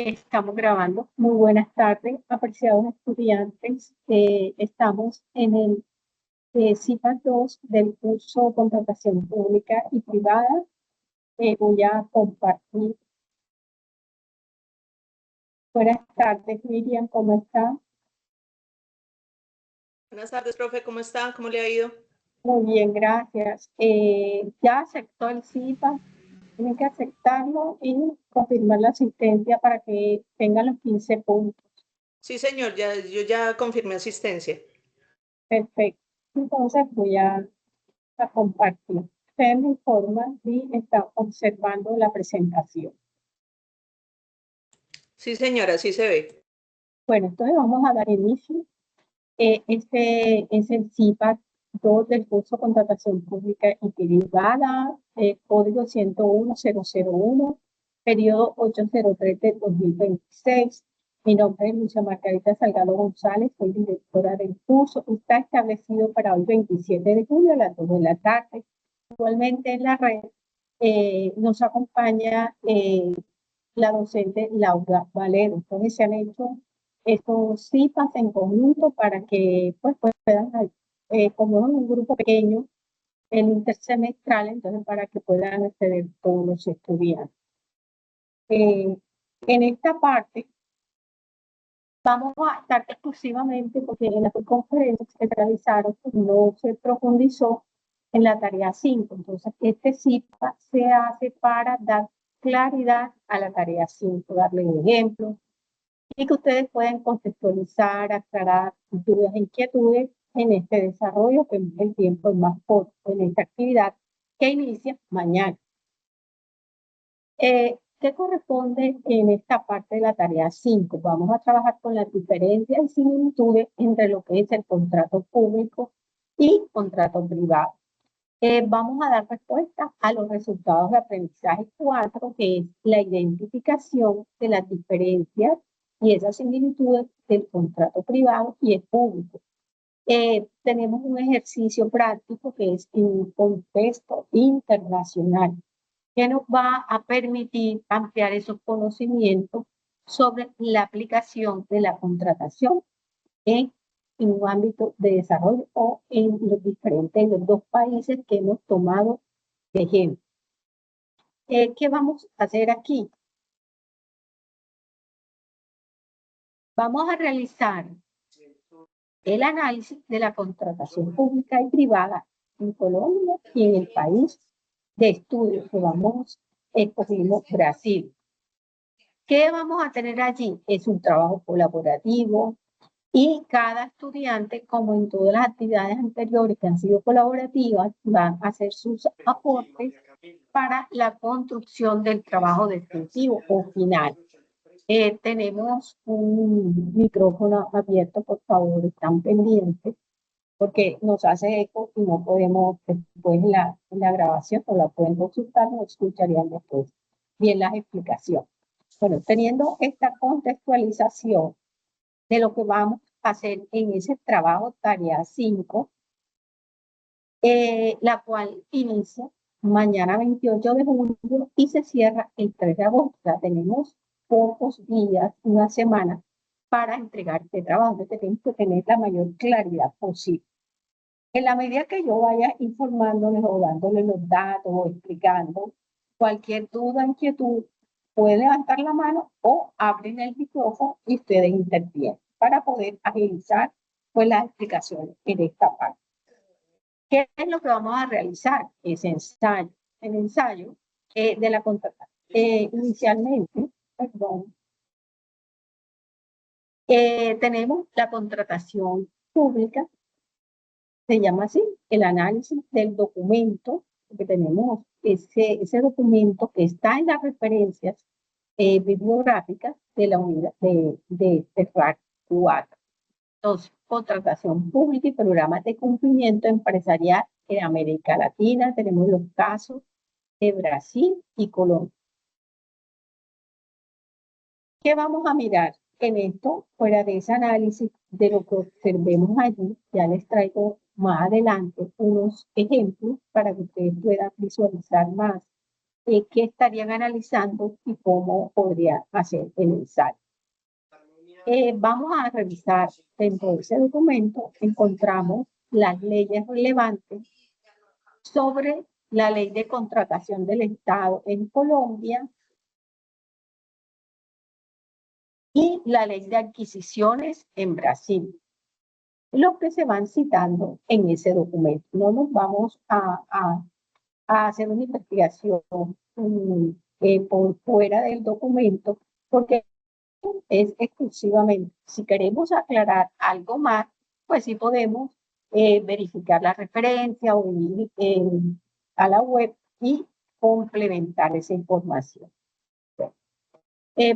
Estamos grabando. Muy buenas tardes, apreciados estudiantes. Estamos en el CIPAS 2 del curso Contratación Pública y Privada. Voy a compartir. Buenas tardes, Miriam, ¿cómo está? Buenas tardes, profe, ¿cómo está? ¿Cómo le ha ido? Muy bien, gracias. Ya aceptó el CIPAS. Tienen que aceptarlo y confirmar la asistencia para que tengan los 15 puntos. Sí, señor, yo ya confirmé asistencia. Perfecto. Entonces voy a compartir. Usted me informa si está observando la presentación. Sí, señora, sí se ve. Bueno, entonces vamos a dar inicio. Este es el CIPAS 2 del curso Contratación Pública y Privada, código 101001, periodo 803 de 2026. Mi nombre es Lucia Margarita Salgado González, soy directora del curso. Está establecido para hoy 27 de julio a las 2 de la tarde. Actualmente en la red nos acompaña la docente Laura Valero. Entonces se han hecho estos CIPAS en conjunto para que pues puedan, como es un grupo pequeño, el intersemestral, entonces para que puedan acceder todos los estudiantes. En esta parte vamos a estar exclusivamente, porque en las conferencias que se realizaron no se profundizó en la tarea 5. Entonces, este CIPA se hace para dar claridad a la tarea 5, darle un ejemplo, y que ustedes puedan contextualizar, aclarar dudas, inquietudes en este desarrollo, que el tiempo es más corto en esta actividad que inicia mañana. ¿Qué corresponde en esta parte de la tarea 5? Vamos a trabajar con las diferencias y similitudes entre lo que es el contrato público y contrato privado. Vamos a dar respuesta a los resultados de aprendizaje 4, que es la identificación de las diferencias y esas similitudes del contrato privado y el público. Tenemos un ejercicio práctico que es en un contexto internacional, que nos va a permitir ampliar esos conocimientos sobre la aplicación de la contratación en un ámbito de desarrollo o en los diferentes, los dos países que hemos tomado de ejemplo. ¿Qué vamos a hacer aquí? Vamos a realizar el análisis de la contratación pública y privada en Colombia y en el país de estudio que escogimos Brasil. ¿Qué vamos a tener allí? Es un trabajo colaborativo y cada estudiante, como en todas las actividades anteriores que han sido colaborativas, van a hacer sus aportes para la construcción del trabajo definitivo o final. Tenemos un micrófono abierto, por favor, están pendientes, porque nos hace eco y no podemos después en la grabación, no la pueden consultar, no escucharían después bien las explicaciones. Bueno, teniendo esta contextualización de lo que vamos a hacer en ese trabajo tarea 5, la cual inicia mañana 28 de julio y se cierra el 3 de agosto. O sea, tenemos pocos días, una semana, para entregar este trabajo. Entonces tenemos que tener la mayor claridad posible. En la medida que yo vaya informándoles o dándoles los datos o explicando cualquier duda, inquietud, pueden levantar la mano o abren el micrófono y ustedes intervienen para poder agilizar pues, las explicaciones en esta parte. ¿Qué es lo que vamos a realizar? Ese ensayo. El ensayo de la contratación. Inicialmente, perdón, tenemos la contratación pública, se llama así, el análisis del documento, que tenemos ese documento que está en las referencias bibliográficas de la unidad de RAC 4. Entonces, contratación pública y programas de cumplimiento empresarial en América Latina. Tenemos los casos de Brasil y Colombia. ¿Qué vamos a mirar en esto? Fuera de ese análisis de lo que observemos allí, ya les traigo más adelante unos ejemplos para que ustedes puedan visualizar más qué estarían analizando y cómo podría hacer el ensayo. Vamos a revisar dentro de ese documento, encontramos las leyes relevantes sobre la ley de contratación del Estado en Colombia y la ley de adquisiciones en Brasil, los que se van citando en ese documento. No nos vamos a hacer una investigación por fuera del documento, porque es exclusivamente, si queremos aclarar algo más, pues sí podemos verificar la referencia o ir a la web y complementar esa información.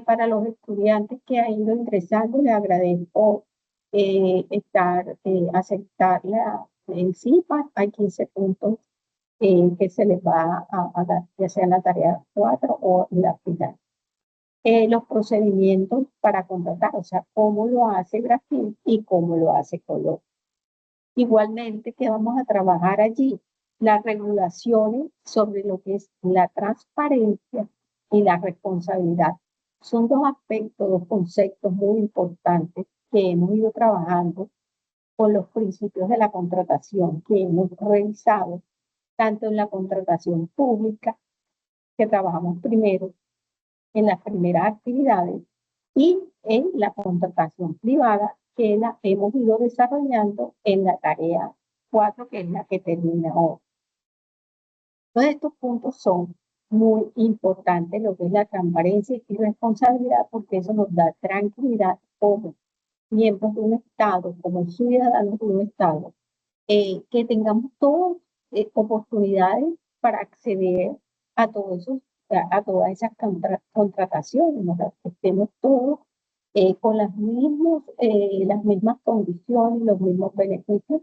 Para los estudiantes que han ido ingresando, les agradezco aceptar el CIPA. Hay 15 puntos que se les va a dar, ya sea en la tarea 4 o en la final. Los procedimientos para contratar, o sea, cómo lo hace Brasil y cómo lo hace Colombia. Igualmente que vamos a trabajar allí las regulaciones sobre lo que es la transparencia y la responsabilidad. Son dos aspectos, dos conceptos muy importantes que hemos ido trabajando con los principios de la contratación que hemos revisado, tanto en la contratación pública, que trabajamos primero, en las primeras actividades, y en la contratación privada, que la hemos ido desarrollando en la tarea 4, que es la que termina hoy. Todos estos puntos son muy importantes, lo que es la transparencia y responsabilidad, porque eso nos da tranquilidad como miembros de un Estado, como ciudadanos de un Estado, que tengamos todas oportunidades para acceder a todas esas contrataciones, ¿no? Que estemos todos con las mismas condiciones, los mismos beneficios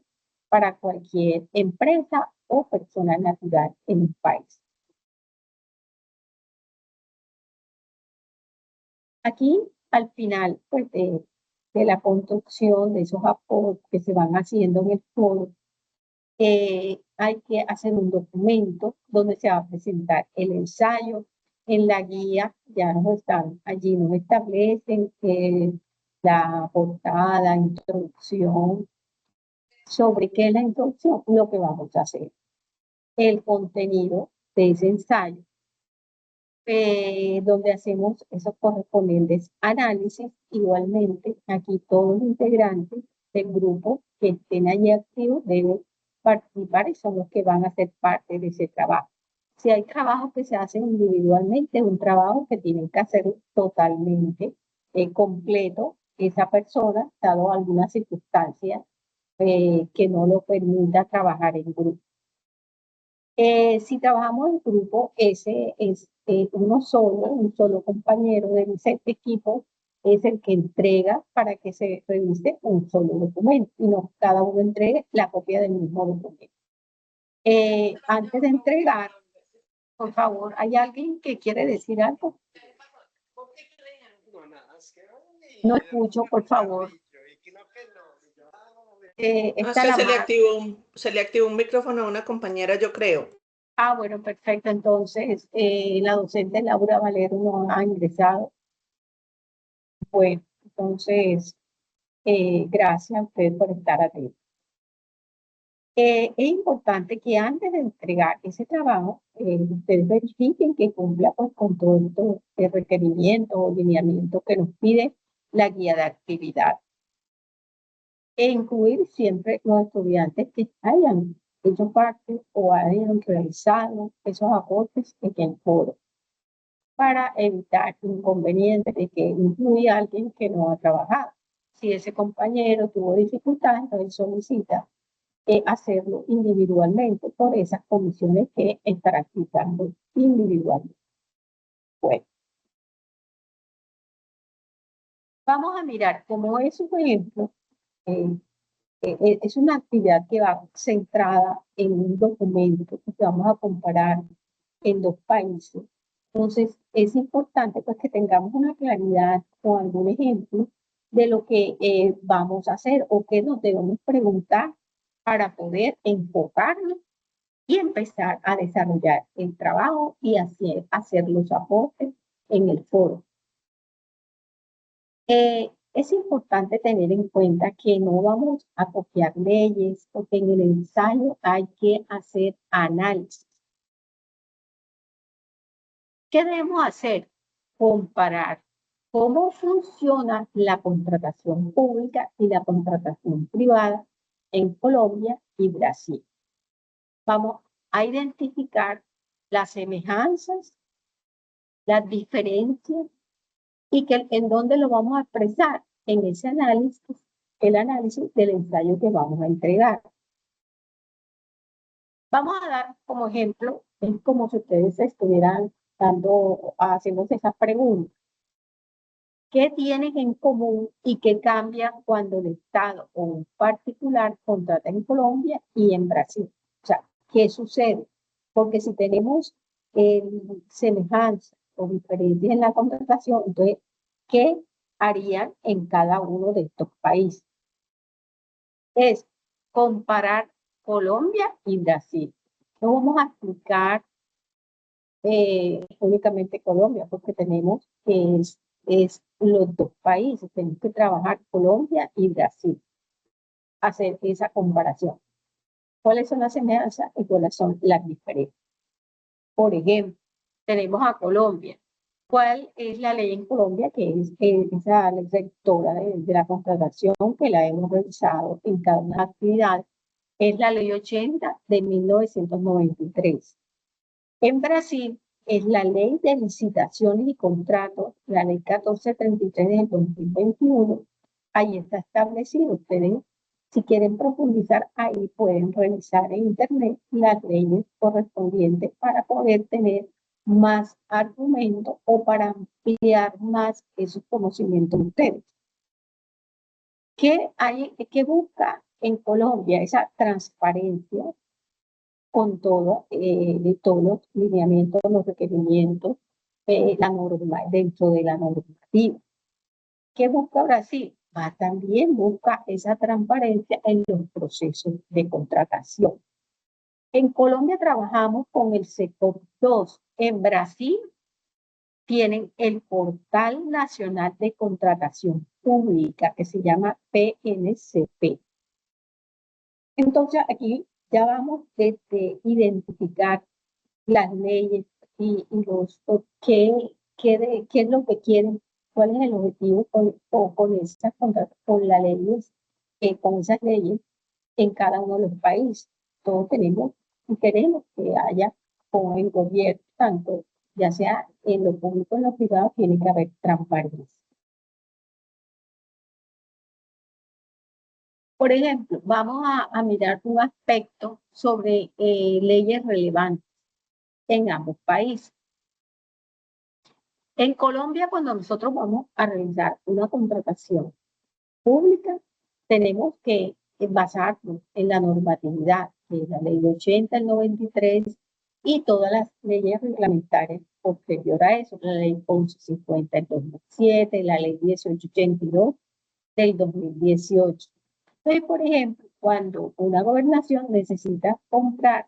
para cualquier empresa o persona natural en el país. Aquí, al final pues, de la construcción de esos apoyos que se van haciendo en el foro, hay que hacer un documento donde se va a presentar el ensayo. En la guía ya allí nos establecen la portada, introducción, sobre qué es la introducción, lo que vamos a hacer, el contenido de ese ensayo, donde hacemos esos correspondientes análisis. Igualmente, aquí todos los integrantes del grupo que estén allí activos deben participar y son los que van a ser parte de ese trabajo. Si hay trabajos que se hacen individualmente, es un trabajo que tienen que hacer totalmente completo esa persona, dado alguna circunstancia que no lo permita trabajar en grupo. Si trabajamos en grupo, ese es un solo compañero de ese equipo es el que entrega para que se revise un solo documento y no cada uno entregue la copia del mismo documento. Antes de entregar, por favor, ¿hay alguien que quiere decir algo? No escucho, por favor. Se le activó un micrófono a una compañera, yo creo. Ah, bueno, perfecto. Entonces, la docente Laura Valero no ha ingresado. Bueno, entonces, gracias a ustedes por estar atentos. Es importante que antes de entregar ese trabajo, ustedes verifiquen que cumpla pues, con todos estos requerimientos o lineamientos que nos pide la guía de actividad. E incluir siempre los estudiantes que hayan hecho parte o hayan realizado esos aportes en el foro, para evitar inconvenientes de que incluya a alguien que no ha trabajado. Si ese compañero tuvo dificultades, entonces solicita hacerlo individualmente por esas comisiones que estará citando individualmente. Bueno, vamos a mirar cómo es un ejemplo. Es una actividad que va centrada en un documento que vamos a comparar en dos países. Entonces, es importante pues, que tengamos una claridad o algún ejemplo de lo que vamos a hacer o qué nos debemos preguntar para poder enfocarnos y empezar a desarrollar el trabajo y hacer los aportes en el foro. Es importante tener en cuenta que no vamos a copiar leyes, porque en el ensayo hay que hacer análisis. ¿Qué debemos hacer? Comparar cómo funciona la contratación pública y la contratación privada en Colombia y Brasil. Vamos a identificar las semejanzas, las diferencias y en dónde lo vamos a expresar en ese análisis, el análisis del ensayo que vamos a entregar. Vamos a dar como ejemplo, es como si ustedes estuvieran haciendo esas preguntas. ¿Qué tienen en común y qué cambian cuando el Estado o un particular contrata en Colombia y en Brasil? O sea, ¿qué sucede? Porque si tenemos semejanza o diferencias en la contratación, entonces, ¿qué harían en cada uno de estos países? Es comparar Colombia y Brasil. No vamos a explicar únicamente Colombia, porque tenemos que es los dos países, tenemos que trabajar Colombia y Brasil, hacer esa comparación. ¿Cuáles son las semejanzas y cuáles son las diferencias? Por ejemplo, tenemos a Colombia. ¿Cuál es la ley en Colombia? Que es esa ley rectora de la contratación que la hemos revisado en cada una de las actividades. Es la ley 80 de 1993. En Brasil es la ley de licitaciones y contratos, la ley 1433 del 2021. Ahí está establecido. Ustedes, si quieren profundizar, ahí pueden revisar en internet las leyes correspondientes para poder tener más argumentos o para ampliar más esos conocimientos de ustedes. ¿Qué busca en Colombia? Esa transparencia con de todos los lineamientos, los requerimientos, dentro de la normativa. ¿Qué busca Brasil? También busca esa transparencia en los procesos de contratación. En Colombia trabajamos con el SECOP 2. En Brasil tienen el Portal Nacional de Contratación Pública, que se llama PNCP. Entonces, aquí ya vamos desde identificar las leyes y qué es lo que quieren, cuál es el objetivo con las leyes, con esas leyes en cada uno de los países. Todos tenemos y queremos que haya con el gobierno, tanto ya sea en lo público o en lo privado, tiene que haber transparencia. Por ejemplo, vamos a mirar un aspecto sobre leyes relevantes en ambos países. En Colombia, cuando nosotros vamos a realizar una contratación pública, tenemos que basarnos en la normatividad, que es la ley 80 del 93 y todas las leyes reglamentarias posterior a eso, la ley 1150 del 2007, la ley 1882 del 2018. Entonces, por ejemplo, cuando una gobernación necesita comprar,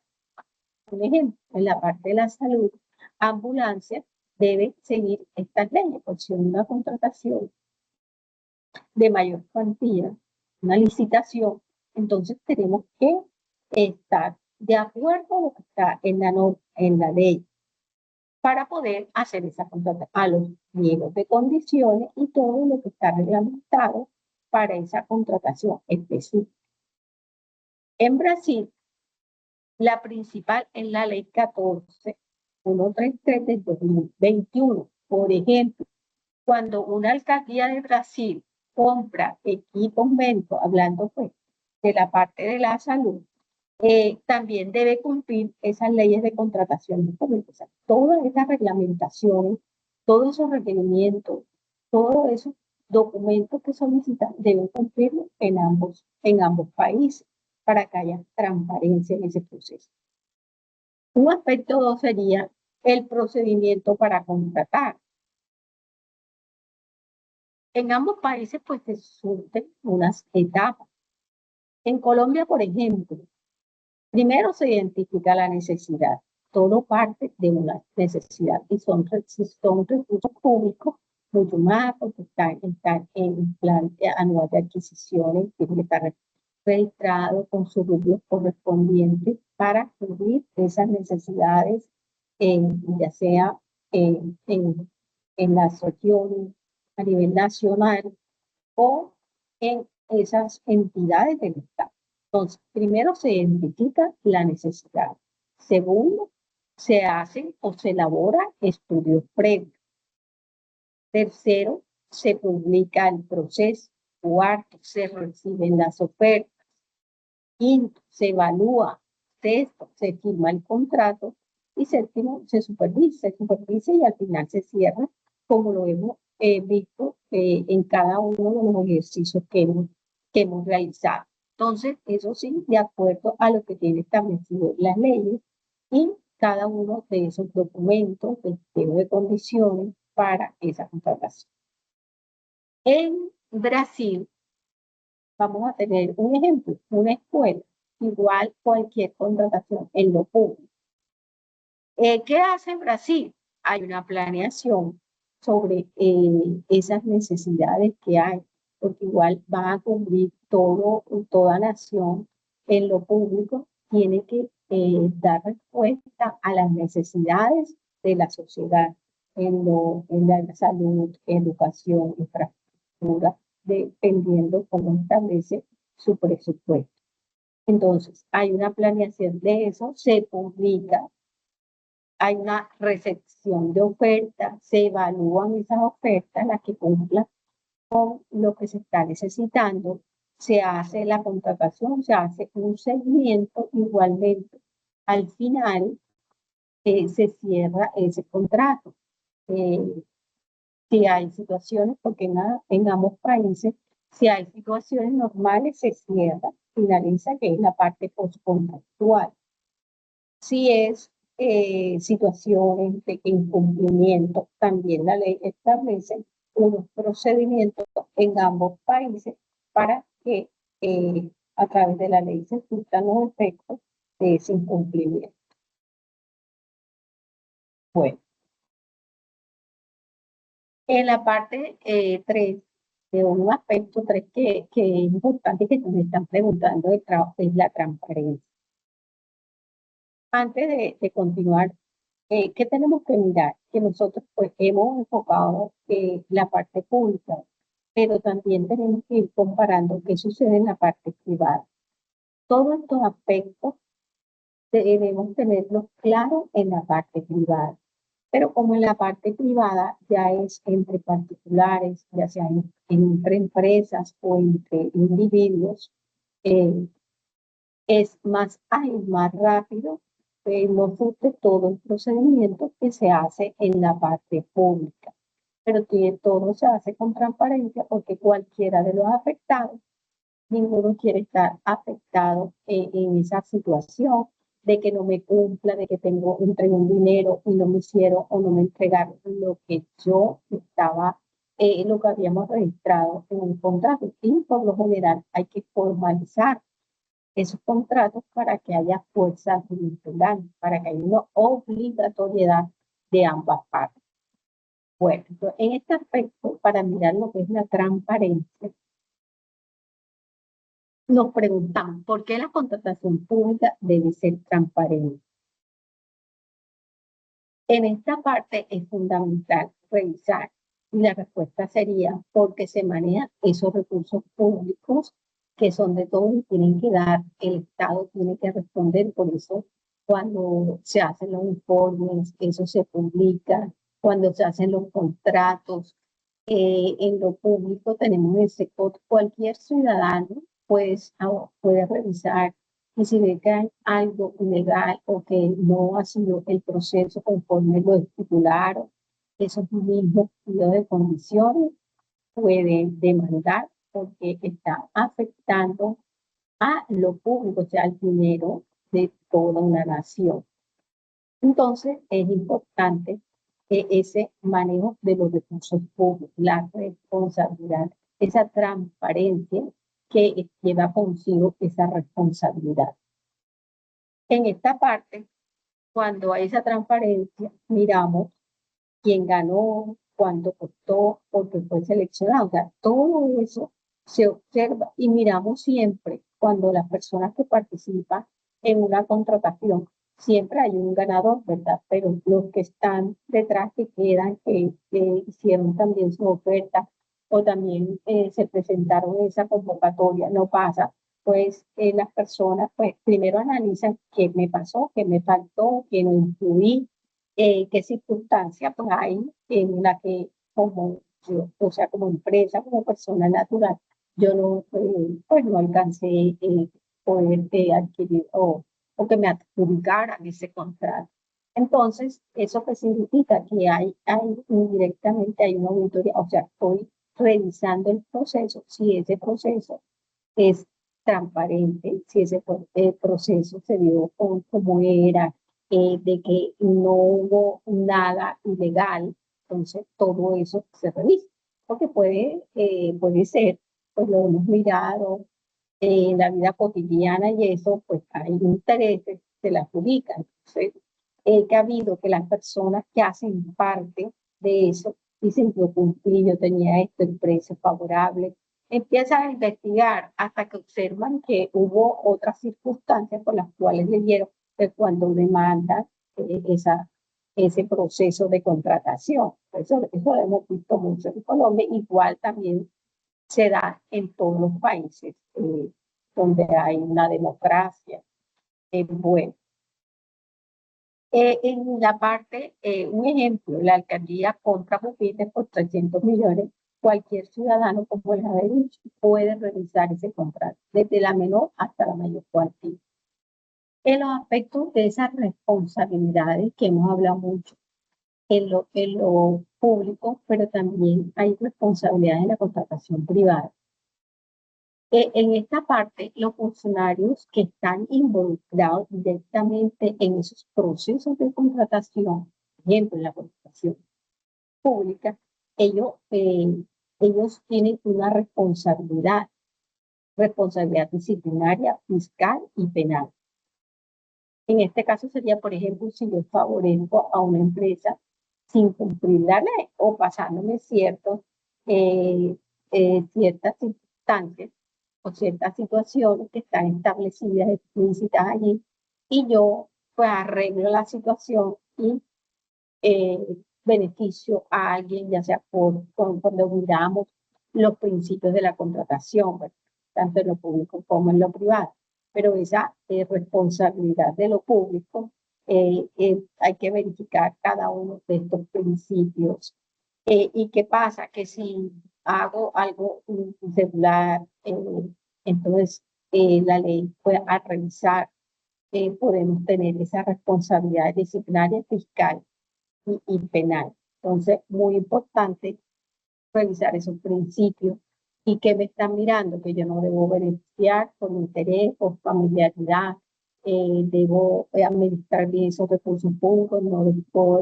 un ejemplo, en la parte de la salud, ambulancias, debe seguir estas leyes, por si una contratación de mayor cuantía, una licitación, entonces tenemos que estar de acuerdo a lo que está en la ley para poder hacer esa contratación, a los pliegos de condiciones y todo lo que está reglamentado para esa contratación específica. En Brasil, la principal es la ley 14133 del 2021. Por ejemplo, cuando una alcaldía de Brasil compra equipos médicos, hablando pues de la parte de la salud, también debe cumplir esas leyes de contratación pública. O sea, todas esas reglamentaciones, todos esos requerimientos, todos esos documentos que solicitan deben cumplirlo en ambos países para que haya transparencia en ese proceso. Un aspecto 2 sería el procedimiento para contratar. En ambos países, pues, se surten unas etapas. En Colombia, por ejemplo, Primero se identifica la necesidad. Todo parte de una necesidad y son recursos públicos mucho más porque están en plan anual de adquisiciones, tiene que estar registrado con su rubro correspondiente para cubrir esas necesidades, ya sea en las regiones a nivel nacional o en esas entidades del Estado. Entonces, primero se identifica la necesidad. Segundo, se hacen o se elaboran estudios previos. Tercero, se publica el proceso. Cuarto, se reciben las ofertas. Quinto, se evalúa. Sexto, se firma el contrato. Y séptimo, se supervisa y al final se cierra, como lo hemos visto en cada uno de los ejercicios que hemos realizado. Entonces, eso sí, de acuerdo a lo que tiene establecido las leyes y cada uno de esos documentos, el pliego de condiciones para esa contratación. En Brasil, vamos a tener un ejemplo, una escuela, igual cualquier contratación en lo público. ¿Qué hace en Brasil? Hay una planeación sobre esas necesidades que hay, porque igual van a cubrir toda nación en lo público, tiene que dar respuesta a las necesidades de la sociedad en la salud, educación, infraestructura, dependiendo cómo establece su presupuesto. Entonces, hay una planeación de eso, se publica, hay una recepción de ofertas, se evalúan esas ofertas, las que cumplan con lo que se está necesitando, se hace la contratación, se hace un seguimiento, igualmente al final se cierra ese contrato. Si hay situaciones, porque en ambos países, si hay situaciones normales, se cierra, finaliza, que es la parte postcontractual. Si es situaciones de incumplimiento, también la ley establece unos procedimientos en ambos países para que a través de la ley se surtan los efectos de ese incumplimiento. Bueno, en la parte 3, de un aspecto 3 que es importante que me están preguntando del trabajo, es la transparencia. Antes de continuar, ¿qué tenemos que mirar? Que nosotros pues hemos enfocado la parte pública, pero también tenemos que ir comparando qué sucede en la parte privada. Todos estos aspectos debemos tenerlos claros en la parte privada, pero como en la parte privada ya es entre particulares, ya sea entre empresas o entre individuos, es más ágil, más rápido, no sufre todo el procedimiento que se hace en la parte pública. Pero todo se hace con transparencia porque cualquiera de los afectados, ninguno quiere estar afectado en esa situación de que no me cumpla, de que entregué un dinero y no me hicieron o no me entregaron lo que yo estaba, lo que habíamos registrado en un contrato. Y por lo general hay que formalizar esos contratos para que haya fuerza vinculante, para que haya una obligatoriedad de ambas partes. Bueno, entonces, en este aspecto, para mirar lo que es la transparencia, nos preguntamos, ¿por qué la contratación pública debe ser transparente? En esta parte es fundamental revisar, y la respuesta sería porque se manejan esos recursos públicos que son de todos y tienen que dar, el Estado tiene que responder. Por eso cuando se hacen los informes, eso se publica, cuando se hacen los contratos, en lo público tenemos ese código. Cualquier ciudadano pues, puede revisar y si ve que hay algo ilegal o que no ha sido el proceso conforme lo estipularon, esos mismos pliegos de condiciones pueden demandar porque está afectando a lo público, o sea, al dinero de toda una nación. Entonces, es importante ese manejo de los recursos públicos, la responsabilidad, esa transparencia que lleva consigo esa responsabilidad. En esta parte, cuando hay esa transparencia, miramos quién ganó, cuánto costó, por qué fue seleccionado. O sea, todo eso se observa y miramos siempre cuando las personas que participan en una contratación, siempre hay un ganador, ¿verdad? Pero los que están detrás, que quedan, que hicieron también su oferta o también se presentaron en esa convocatoria, no pasa, pues las personas pues primero analizan qué me pasó, qué me faltó, qué no incluí, qué circunstancias pues hay en la que como yo, o sea, como empresa, como persona natural, yo no, pues no alcancé poder adquirir o que me adjudicaran ese contrato. Entonces, ¿eso qué significa? Que hay indirectamente hay una auditoría, o sea, estoy revisando el proceso, si ese proceso es transparente, si ese proceso se dio como era, de que no hubo nada ilegal, entonces todo eso se revisa, porque puede ser, pues lo hemos mirado en la vida cotidiana y eso, pues hay intereses, se la adjudican. Entonces, que ha habido que las personas que hacen parte de eso dicen, yo cumplí, yo tenía esto, el precio favorable, empiezan a investigar hasta que observan que hubo otras circunstancias por las cuales le dieron cuando demandan ese proceso de contratación. Eso lo hemos visto mucho en Colombia, igual también se da en todos los países donde hay una democracia. Bueno, en la parte, un ejemplo, la alcaldía compra pupitres por 300 millones. Cualquier ciudadano, como les había dicho, puede realizar ese contrato, desde la menor hasta la mayor cuantía. En los aspectos de esas responsabilidades que hemos hablado mucho en lo público, pero también hay responsabilidades en la contratación privada. En esta parte, los funcionarios que están involucrados directamente en esos procesos de contratación, por ejemplo, en la contratación pública, ellos tienen una responsabilidad disciplinaria, fiscal y penal. En este caso sería, por ejemplo, si yo favorezco a una empresa sin cumplir la ley o pasándome ciertas circunstancias o ciertas situaciones que están establecidas, explícitas allí, y yo pues arreglo la situación y beneficio a alguien, ya sea cuando miramos los principios de la contratación, ¿verdad? Tanto en lo público como en lo privado. Pero esa responsabilidad de lo público, hay que verificar cada uno de estos principios. ¿Y qué pasa? Que si hago algo irregular, entonces la ley puede a revisar, podemos tener esa responsabilidad disciplinaria fiscal y penal. Entonces, muy importante revisar esos principios y que me están mirando, que yo no debo beneficiar por interés, por familiaridad, debo administrar bien esos recursos públicos, no debo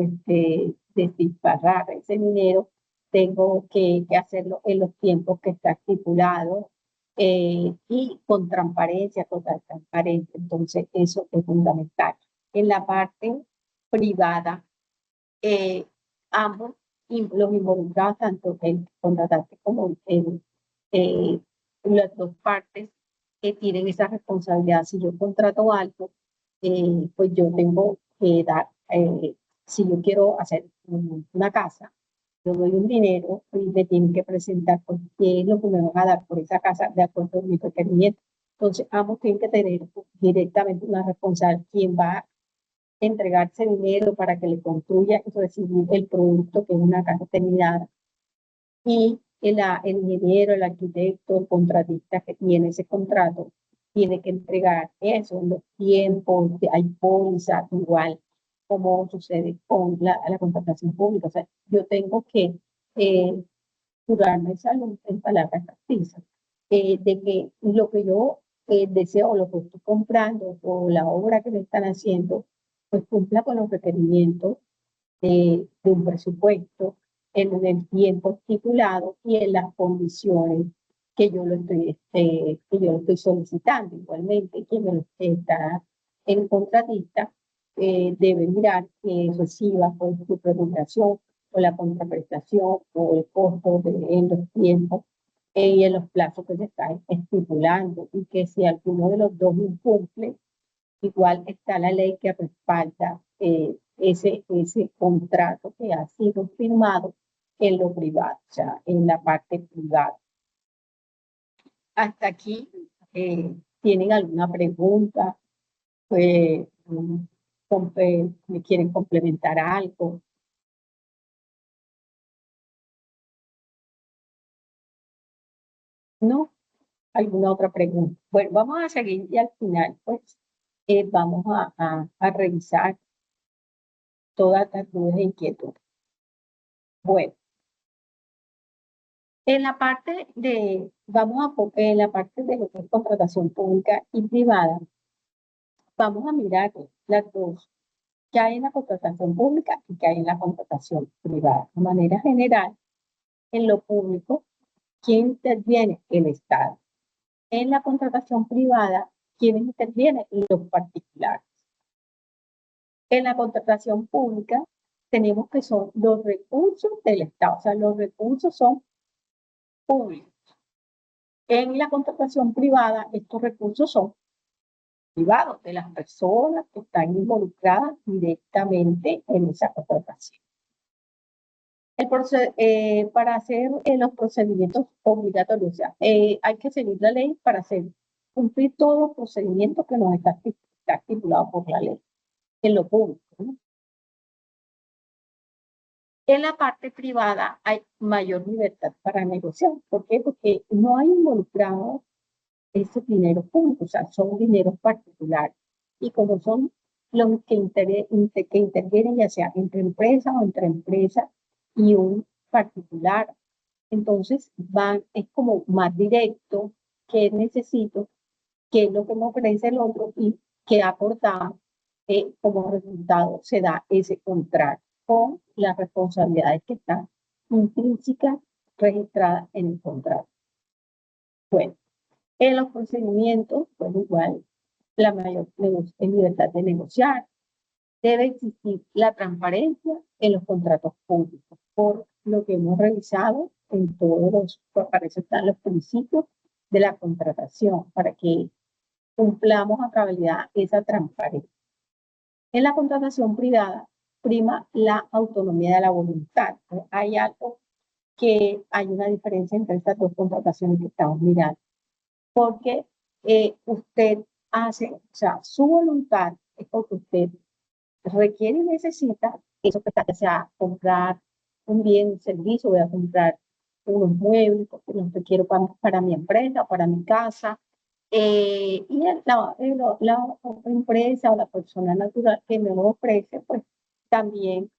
despilfarrar ese dinero, tengo que hacerlo en los tiempos que está estipulado y con transparencia, total transparencia. Entonces, eso es fundamental. En la parte privada, eh, ambos los involucrados, tanto el contratante como las dos partes que tienen esa responsabilidad. Si yo contrato algo, pues yo tengo que dar, si yo quiero hacer una casa, yo doy un dinero y me tienen que presentar pues, qué es lo que me van a dar por esa casa de acuerdo a mi requerimiento. Entonces, ambos tienen que tener directamente una responsabilidad. Quien va entregarse dinero para que le construya y recibir el producto que es una casa terminada. Y el ingeniero, el arquitecto, el contratista que tiene ese contrato, tiene que entregar eso en los tiempos, hay póliza igual como sucede con la contratación pública. O sea, yo tengo que curarme salud en palabras precisas, de que lo que yo deseo, lo que estoy comprando o la obra que me están haciendo, pues cumpla con los requerimientos de un presupuesto en el tiempo estipulado y en las condiciones que yo lo estoy solicitando. Igualmente, quien me lo está el contratista debe mirar que reciba pues, su remuneración o la contraprestación o el costo en los tiempos y en los plazos que se están estipulando, y que si alguno de los dos incumple, igual está la ley que respalda ese contrato que ha sido firmado en lo privado, o sea, en la parte privada. Hasta aquí, ¿tienen alguna pregunta? ¿Me quieren complementar algo? ¿No? ¿Alguna otra pregunta? Bueno, vamos a seguir y al final, pues, vamos a revisar todas las dudas e inquietudes. Bueno, en la parte de, en la parte de lo que es contratación pública y privada, vamos a mirar las dos que hay en la contratación pública y que hay en la contratación privada. De manera general, en lo público, ¿quién interviene? El Estado. En la contratación privada, ¿quién interviene? Los particulares. En la contratación pública, tenemos que son los recursos del Estado, o sea, los recursos son públicos. En la contratación privada, estos recursos son privados de las personas que están involucradas directamente en esa contratación. Para hacer los procedimientos obligatorios, o sea, hay que seguir la ley para hacer cumplir todos los procedimientos que nos está estipulado por la ley en lo público, ¿no? En la parte privada hay mayor libertad para negociar. ¿Por qué? Porque no hay involucrado ese dinero público, o sea, son dineros particulares. Y como son los que intervienen, ya sea entre empresa o entre empresa y un particular, entonces es como más directo, qué necesito, qué es lo que me ofrece el otro y qué aportado, como resultado se da ese contrato con las responsabilidades que están intrínsecas registradas en el contrato. Bueno, en los procedimientos, pues igual, la mayor libertad de negociar. Debe existir la transparencia en los contratos públicos, por lo que hemos revisado en todos los, para eso están los principios de la contratación, para que cumplamos a cabalidad esa transparencia. En la contratación privada prima la autonomía de la voluntad. Hay algo que hay una diferencia entre estas dos contrataciones que estamos mirando, porque usted hace, o sea, su voluntad es porque usted requiere y necesita eso, que sea comprar un bien, un servicio, voy a comprar unos muebles, porque los quiero para mi empresa, para mi casa, y la empresa o la persona natural que me lo ofrece, pues también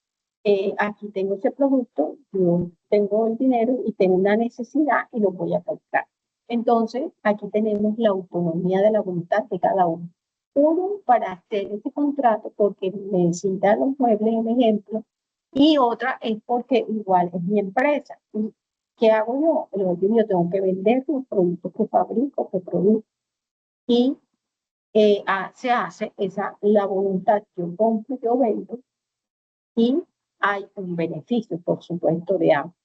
aquí tengo ese producto, yo tengo el dinero y tengo una necesidad y lo voy a comprar. Entonces, aquí tenemos la autonomía de la voluntad de cada uno. Uno para hacer este contrato porque necesita los muebles, un ejemplo, y otra es porque igual es mi empresa. ¿Qué hago yo? Yo tengo que vender los productos que fabrico, que produzco. Y se hace la voluntad, yo compro, yo vendo, y hay un beneficio, por supuesto, de ambos.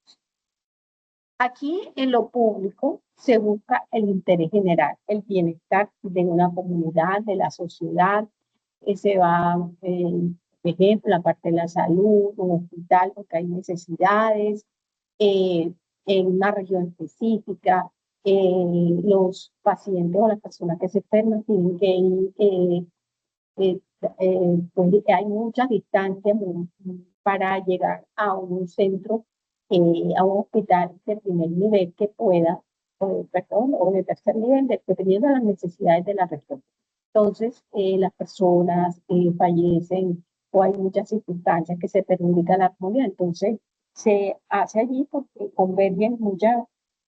Aquí en lo público se busca el interés general, el bienestar de una comunidad, de la sociedad, se va, por ejemplo, la parte de la salud, un hospital porque hay necesidades, en una región específica, los pacientes o las personas que se enferman tienen que ir, pues hay muchas distancias para llegar a un centro, a un hospital de primer nivel que pueda, perdón, o de tercer nivel, dependiendo de las necesidades de la región. Entonces, las personas fallecen o hay muchas circunstancias que se perjudican la comunidad. Entonces, se hace allí porque convergen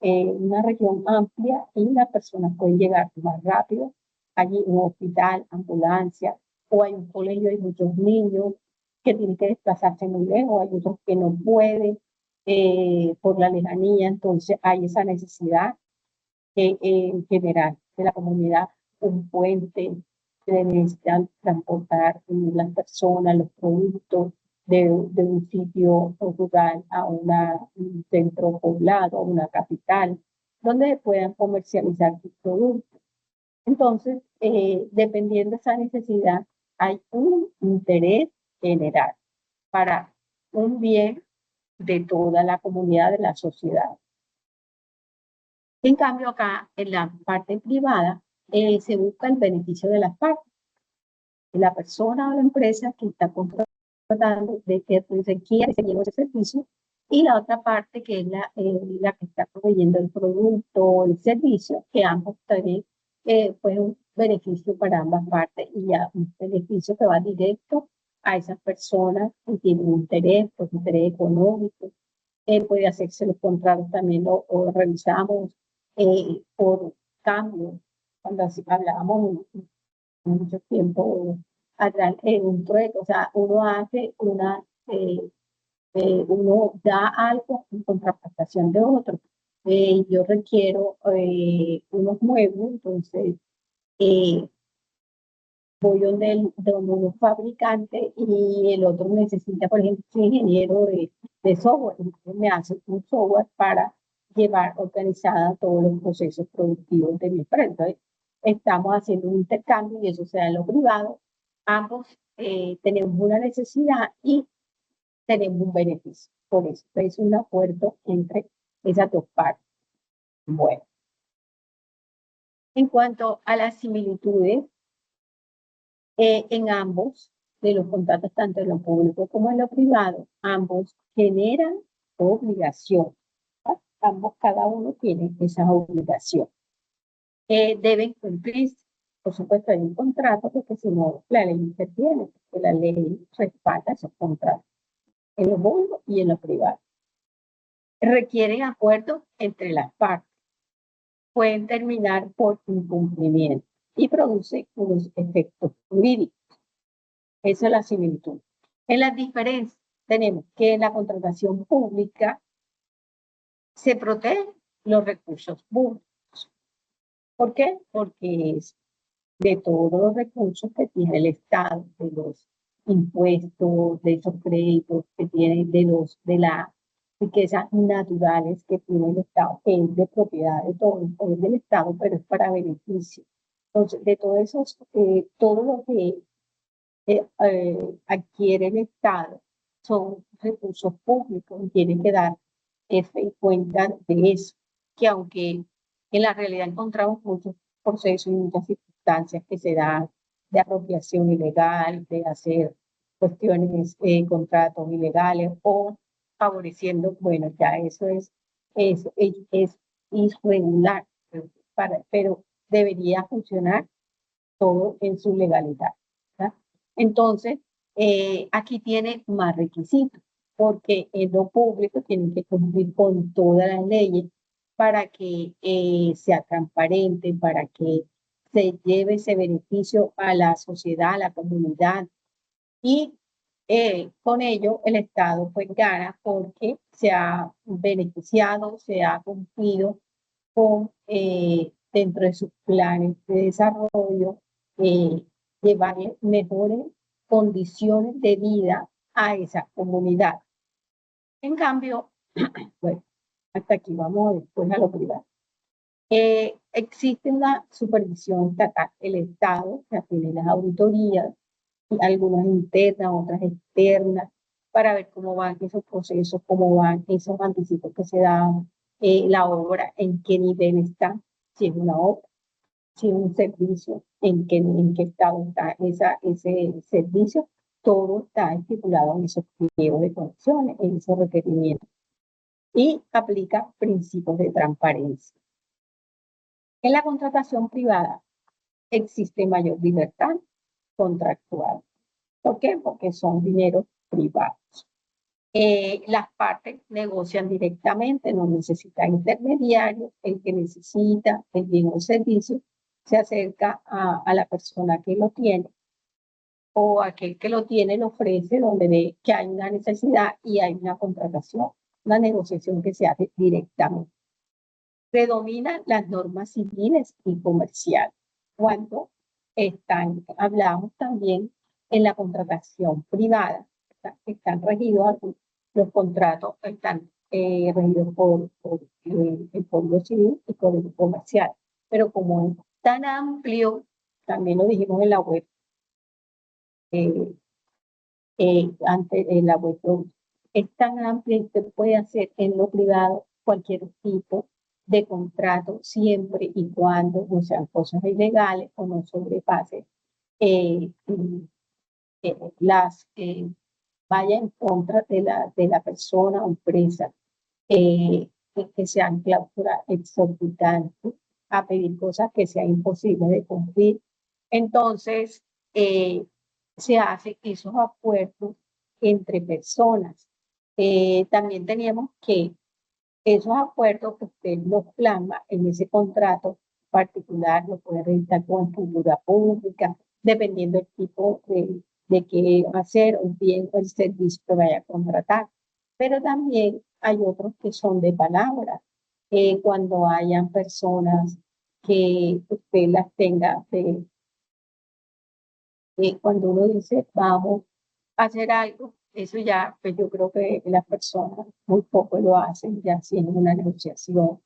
una región amplia y las personas pueden llegar más rápido. Allí un hospital, ambulancia, o hay un colegio, hay muchos niños que tienen que desplazarse muy lejos, hay otros que no pueden por la lejanía, entonces hay esa necesidad en general de la comunidad, un puente, necesitan transportar las personas, los productos de un sitio rural a un centro poblado, a una capital, donde puedan comercializar sus productos. Entonces, dependiendo de esa necesidad, hay un interés general para un bien de toda la comunidad, de la sociedad. En cambio, acá, en la parte privada, se busca el beneficio de las partes. De la persona o la empresa que está contratando, de que requiere ese servicio, y la otra parte que es la que está proveyendo el producto o el servicio, que ambos tienen pues un beneficio para ambas partes, y ya un beneficio que va directo a esas personas que tienen un interés, pues interés económico. Puede hacerse los contratos también, o revisamos por cambio, cuando así hablábamos mucho tiempo atrás, un trueque, o sea, uno hace uno da algo en contraprestación de otro. Yo requiero unos muebles, entonces voy donde un fabricante, y el otro necesita, por ejemplo, un ingeniero de software, entonces me hace un software para llevar organizada todos los procesos productivos de mi empresa. Entonces, estamos haciendo un intercambio, y eso se da en lo privado. Ambos tenemos una necesidad y tenemos un beneficio. Por eso es un acuerdo entre esas dos partes. Bueno, en cuanto a las similitudes, en ambos de los contratos, tanto en lo público como en lo privado, ambos generan obligación. Ambos, cada uno tiene esa obligación. Deben cumplir, por supuesto, en un contrato, porque si no, la ley interviene, porque la ley respalda esos contratos, en lo público y en lo privado. Requieren acuerdos entre las partes. Pueden terminar por incumplimiento y produce unos efectos jurídicos. Esa es la similitud. En las diferencias tenemos que en la contratación pública se protegen los recursos públicos. ¿Por qué? Porque es de todos los recursos que tiene el Estado, de los impuestos, de esos créditos que tiene, de las riquezas naturales que tiene el Estado, que es de propiedad de todos, es del Estado, pero es para beneficio. Entonces, de todo eso, todo lo que adquiere el Estado son recursos públicos, y tienen que dar fe y cuenta de eso, que aunque en la realidad encontramos muchos procesos y muchas circunstancias que se dan de apropiación ilegal, de hacer cuestiones, contratos ilegales, o favoreciendo, bueno, ya eso es irregular, pero debería funcionar todo en su legalidad, ¿verdad? Entonces, aquí tiene más requisitos, porque en lo público tienen que cumplir con todas las leyes para que sea transparente, para que se lleve ese beneficio a la sociedad, a la comunidad, y con ello el Estado pues gana, porque se ha beneficiado, se ha cumplido con, dentro de sus planes de desarrollo, llevarle mejores condiciones de vida a esa comunidad. En cambio, bueno, hasta aquí vamos después a lo privado. Existe una supervisión estatal. El Estado ya tiene las auditorías, algunas internas, otras externas, para ver cómo van esos procesos, cómo van esos anticipos que se dan, la obra, en qué nivel está, si es una obra, si es un servicio, en qué estado está ese servicio. Todo está estipulado en esos pliegos de condiciones, en esos requerimientos, y aplica principios de transparencia. En la contratación privada existe mayor libertad contractual. ¿Por qué? Porque son dineros privados. Las partes negocian directamente, no necesitan intermediarios. El que necesita el bien o el servicio se acerca a la persona que lo tiene, o aquel que lo tiene lo ofrece donde ve que hay una necesidad y hay una contratación, una negociación que se hace directamente. Predominan las normas civiles y comerciales. Cuando hablamos también en la contratación privada, están regidos, los contratos están regidos por el Código Civil y Código Comercial, pero como es tan amplio, también lo dijimos en la web, en la web, es tan amplio y usted puede hacer en lo privado cualquier tipo de contrato, siempre y cuando no sean cosas ilegales o no sobrepase vaya en contra de la persona o empresa que sean cláusulas exorbitantes, a pedir cosas que sean imposibles de cumplir. Entonces, se hacen esos acuerdos entre personas. También teníamos que esos acuerdos que usted los plasma en ese contrato particular, lo puede realizar con figura pública, dependiendo del tipo de qué va a ser o bien el servicio que vaya a contratar. Pero también hay otros que son de palabra. Cuando hayan personas que usted las tenga cuando uno dice vamos a hacer algo, eso ya, pues yo creo que las personas muy poco lo hacen, ya haciendo una negociación,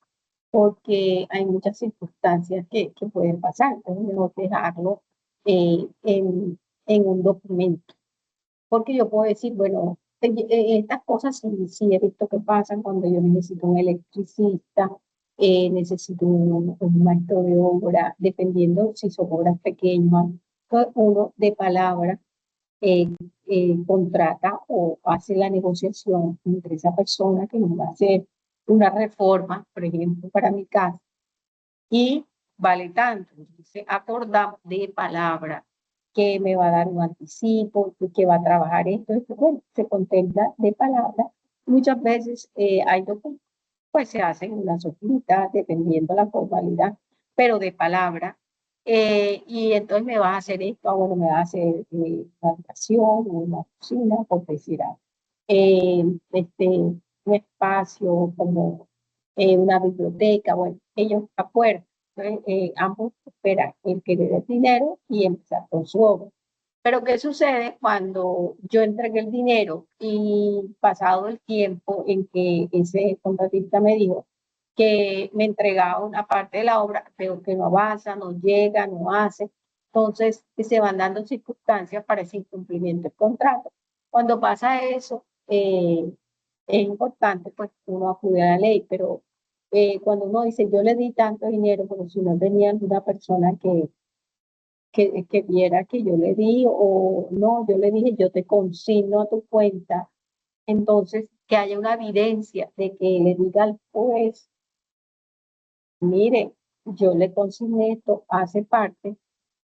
porque hay muchas circunstancias que pueden pasar, entonces mejor dejarlo en un documento. Porque yo puedo decir, bueno, estas cosas sí he visto que pasan cuando yo necesito un electricista, necesito un maestro de obra, dependiendo si son obras pequeñas, uno de palabra eh, contrata o hace la negociación entre esa persona que nos va a hacer una reforma, por ejemplo, para mi casa, y vale tanto. Entonces, acordamos de palabra que me va a dar un anticipo, que va a trabajar esto, bueno, se contempla de palabra. Muchas veces hay documentos, pues se hacen unas hojitas, dependiendo la formalidad, pero de palabra. Y entonces me vas a hacer esto, bueno, me vas a hacer una habitación, una cocina, por decir algo. Un espacio como una biblioteca, bueno, ellos acuerdan. Entonces, ambos esperan el que le dé el dinero y empezar con su obra. Pero ¿qué sucede cuando yo entregué el dinero y pasado el tiempo en que ese contratista me dijo que me entregaba una parte de la obra, pero que no avanza, no llega, no hace? Entonces se van dando circunstancias para ese incumplimiento del contrato. Cuando pasa eso, es importante pues uno acude a la ley, pero cuando uno dice yo le di tanto dinero, pero si no tenía una persona que viera que yo le di o no, yo le dije yo te consigno a tu cuenta, entonces que haya una evidencia de que le diga al juez, mire, yo le consigné esto, hace parte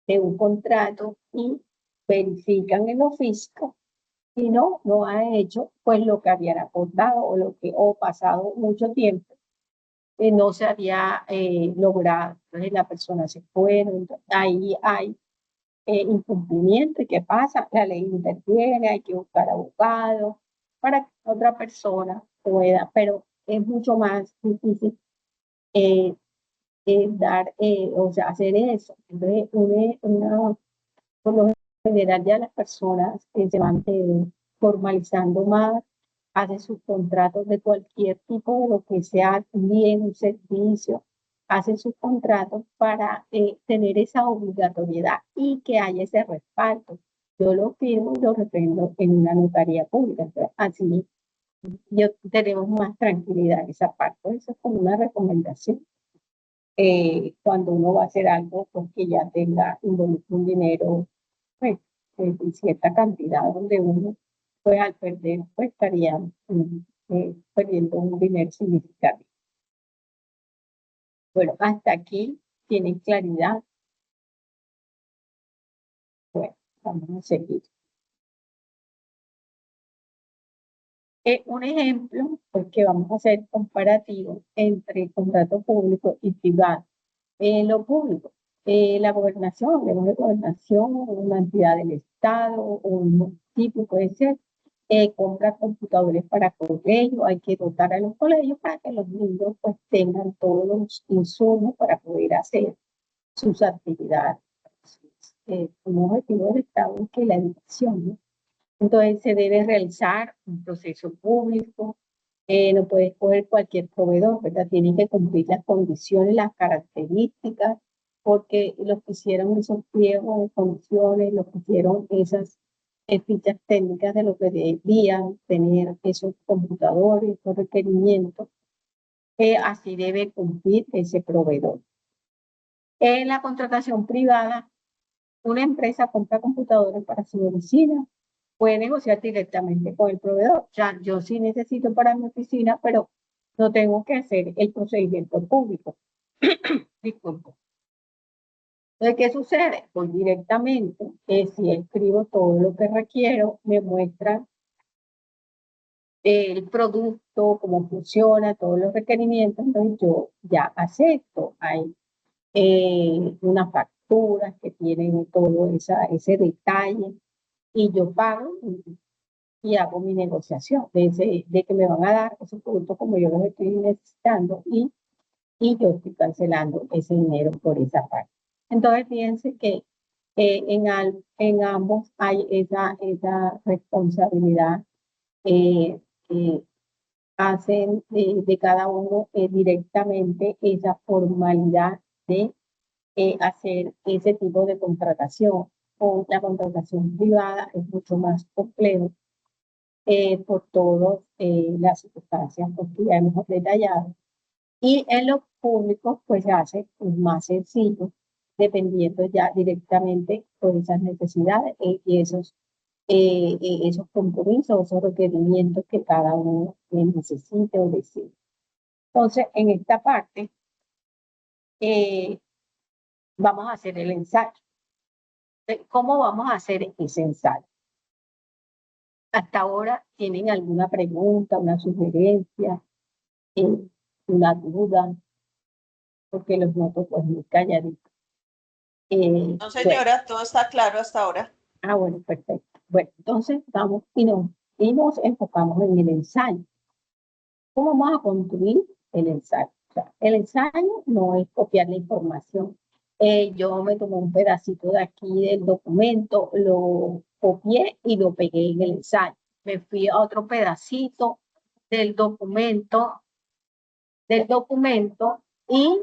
de un contrato y verifican en lo físico y no ha hecho pues lo que habían acordado o lo que o pasado mucho tiempo no se había logrado. Entonces la persona se fue, ahí hay incumplimiento. ¿Y qué pasa? La ley interviene, hay que buscar abogados para que otra persona pueda, pero es mucho más difícil eh, o sea, hacer eso. Entonces, por lo general ya las personas se van formalizando más, hacen sus contratos de cualquier tipo de lo que sea un bien, un servicio, hacen sus contratos para tener esa obligatoriedad y que haya ese respaldo. Yo lo firmo y lo reprendo en una notaría pública. Entonces, así tenemos más tranquilidad en esa parte. Eso es como una recomendación. Cuando uno va a hacer algo, pues que ya tenga un dinero pues, en cierta cantidad donde uno, pues al perder, pues estaría perdiendo un dinero significativo. Bueno, hasta aquí tienen claridad. Bueno, vamos a seguir. Un ejemplo, porque vamos a hacer comparativo entre contrato público y privado. Lo público, la gobernación, de gobernación, una entidad del Estado, un municipio puede ser, compra computadores para colegios, hay que dotar a los colegios para que los niños pues tengan todos los insumos para poder hacer sus actividades, un objetivo del Estado es que la educación, ¿no? Entonces se debe realizar un proceso público, no puede escoger cualquier proveedor, ¿verdad? Tienen que cumplir las condiciones, las características, porque los que hicieron esos pliegos de condiciones, los que hicieron esas fichas técnicas de lo que debían tener esos computadores, esos requerimientos, así debe cumplir ese proveedor. En la contratación privada, una empresa compra computadores para su oficina, puede negociar directamente con el proveedor. O sea, yo sí necesito para mi oficina, pero no tengo que hacer el procedimiento público. Disculpe. Entonces, ¿qué sucede? Pues directamente, si escribo todo lo que requiero, me muestra el producto, cómo funciona, todos los requerimientos, entonces yo ya acepto. Hay unas facturas que tienen todo ese detalle y yo pago y hago mi negociación de que me van a dar esos productos como yo los estoy necesitando y yo estoy cancelando ese dinero por esa parte. Entonces, fíjense que en ambos hay esa responsabilidad que hacen de cada uno directamente esa formalidad de hacer ese tipo de contratación. O la contratación privada es mucho más complejo por todas las circunstancias que ya hemos detallado. Y en los públicos, pues se hace más sencillo, dependiendo ya directamente por esas necesidades y esos compromisos, esos requerimientos que cada uno necesite o decide. Entonces, en esta parte, vamos a hacer el ensayo. ¿Cómo vamos a hacer ese ensayo? Hasta ahora, ¿tienen alguna pregunta, una sugerencia, una duda? Porque los noto pues muy calladitos. No, Bueno, señora, todo está claro hasta ahora. bueno, perfecto. Bueno, entonces vamos y nos enfocamos en el ensayo. ¿Cómo vamos a construir el ensayo? O sea, el ensayo no es copiar la información. Yo me tomé un pedacito de aquí del documento, lo copié y lo pegué en el ensayo. Me fui a otro pedacito del documento y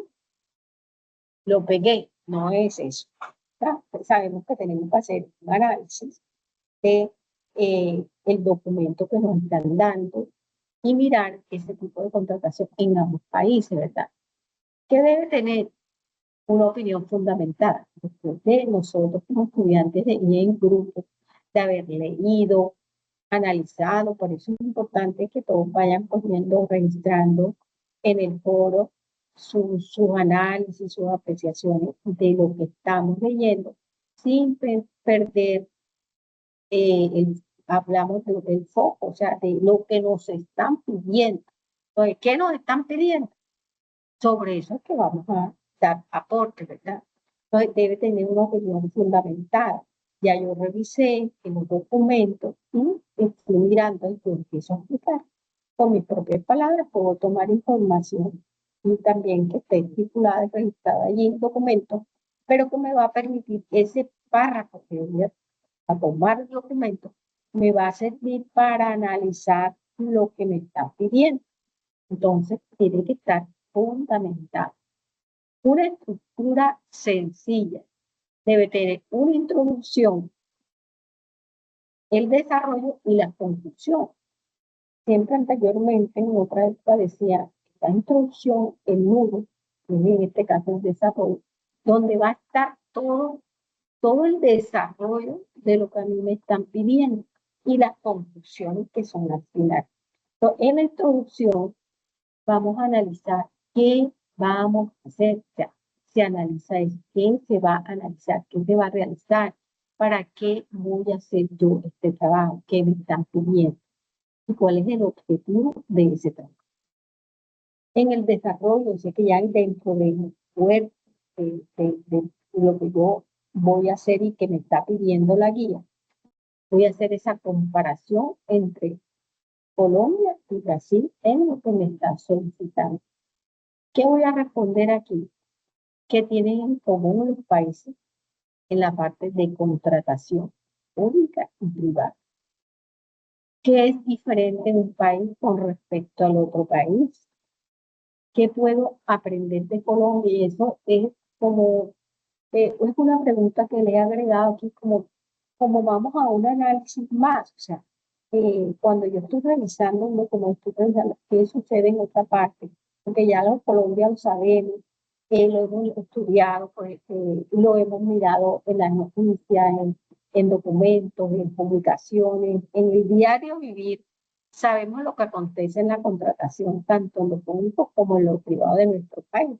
lo pegué. No es eso. Pues sabemos que tenemos que hacer un análisis de el documento que nos están dando y mirar ese tipo de contratación en ambos países, ¿verdad? Que debe tener una opinión fundamentada después de nosotros como estudiantes de ir en grupo, de haber leído, analizado. Por eso es importante que todos vayan cogiendo, registrando en el foro sus análisis, sus apreciaciones de lo que estamos leyendo, sin perder hablamos del foco, o sea, de lo que nos están pidiendo. Entonces, ¿qué nos están pidiendo? Sobre eso es que vamos a dar aporte, ¿verdad? Entonces, debe tener una opinión fundamentada. Ya yo revisé en los documentos y estoy mirando y yo empiezo a explicar. Con mis propias palabras puedo tomar información y también que esté estipulada y registrada allí en el documento, pero que me va a permitir ese párrafo que voy a tomar el documento, me va a servir para analizar lo que me está pidiendo. Entonces, tiene que estar fundamentado. Una estructura sencilla debe tener una introducción, el desarrollo y la conclusión. Siempre anteriormente, en otra época decía, la introducción, el nudo, en este caso el desarrollo, donde va a estar todo el desarrollo de lo que a mí me están pidiendo y las conclusiones que son al final. Entonces, en la introducción vamos a analizar qué vamos a hacer. O sea, se analiza qué se va a analizar, qué se va a realizar, para qué voy a hacer yo este trabajo, qué me están pidiendo y cuál es el objetivo de ese trabajo. En el desarrollo, sé que ya dentro del cuerpo de lo que yo voy a hacer y que me está pidiendo la guía, voy a hacer esa comparación entre Colombia y Brasil en lo que me está solicitando. ¿Qué voy a responder aquí? ¿Qué tienen en común los países en la parte de contratación pública y privada. ¿Qué es diferente en un país con respecto al otro país? ¿Qué puedo aprender de Colombia? Y eso es como, es una pregunta que le he agregado aquí como vamos a un análisis más. O sea, cuando yo estoy revisando un documento, estoy revisando qué sucede en otra parte, porque ya los colombianos sabemos, lo hemos estudiado, pues, lo hemos mirado en las noticias, en documentos, en publicaciones, en el diario vivir. Sabemos lo que acontece en la contratación, tanto en lo público como en lo privado de nuestro país.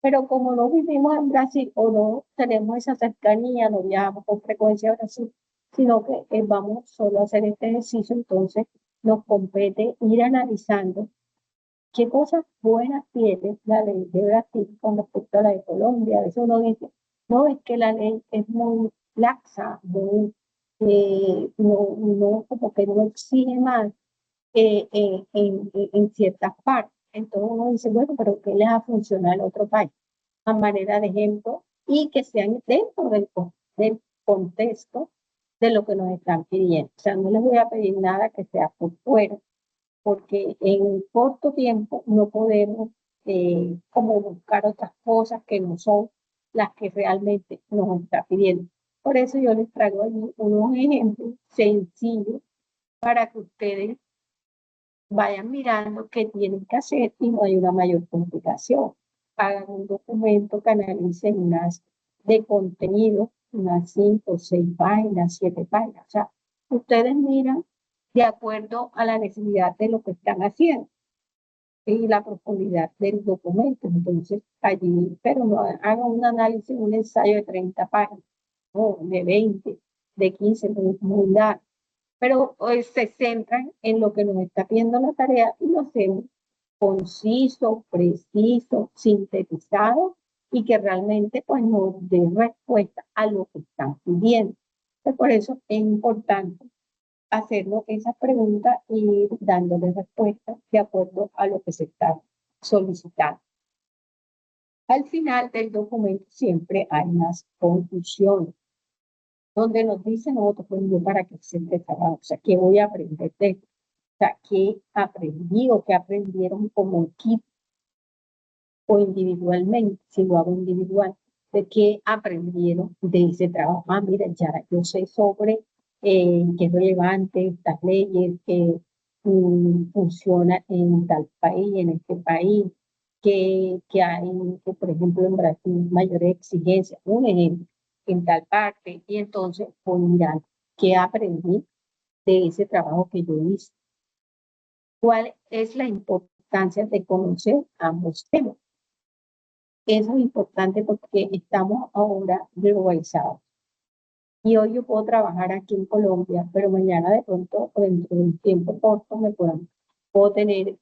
Pero como no vivimos en Brasil o no tenemos esa cercanía, no viajamos con frecuencia a Brasil, sino que vamos solo a hacer este ejercicio, entonces nos compete ir analizando qué cosas buenas tiene la ley de Brasil con respecto a la de Colombia. A veces uno dice, no, es que la ley es muy laxa, muy, no, como que no exige más en ciertas partes. Entonces uno dice, bueno, pero ¿qué les ha funcionado al otro país? A manera de ejemplo y que sean dentro del contexto de lo que nos están pidiendo. O sea, no les voy a pedir nada que sea por fuera, porque en corto tiempo no podemos como buscar otras cosas que no son las que realmente nos está pidiendo. Por eso yo les traigo unos ejemplos sencillos para que ustedes vayan mirando qué tienen que hacer y no hay una mayor complicación. Hagan un documento que analicen unas de contenido, unas 5, 6 páginas, 7 páginas. O sea, ustedes miran de acuerdo a la necesidad de lo que están haciendo y la profundidad del documento. Entonces, allí, pero no hagan un análisis, un ensayo de 30 páginas, o de 20, de 15, no es muy largo, pero se centran en lo que nos está pidiendo la tarea y lo hacemos conciso, preciso, sintetizado y que realmente pues nos dé respuesta a lo que están pidiendo. Entonces, por eso es importante hacernos esas preguntas y ir dándole respuestas de acuerdo a lo que se está solicitando. Al final del documento siempre hay unas conclusiones donde nos dicen nosotros, pues yo para qué se empezaba, o sea, qué voy a aprender de esto, o sea, qué aprendí o qué aprendieron como equipo o individualmente, si lo hago individual, de qué aprendieron de ese trabajo. Ah, mira, ya yo sé sobre qué es relevante estas leyes, que funciona en tal país, en este país, que hay, que por ejemplo en Brasil, mayores exigencias, un ejemplo, en tal parte, y entonces voy mirando qué aprendí de ese trabajo que yo hice. ¿Cuál es la importancia de conocer ambos temas? Eso es importante porque estamos ahora globalizados. Y hoy yo puedo trabajar aquí en Colombia, pero mañana de pronto, o dentro de un tiempo corto, puedo tener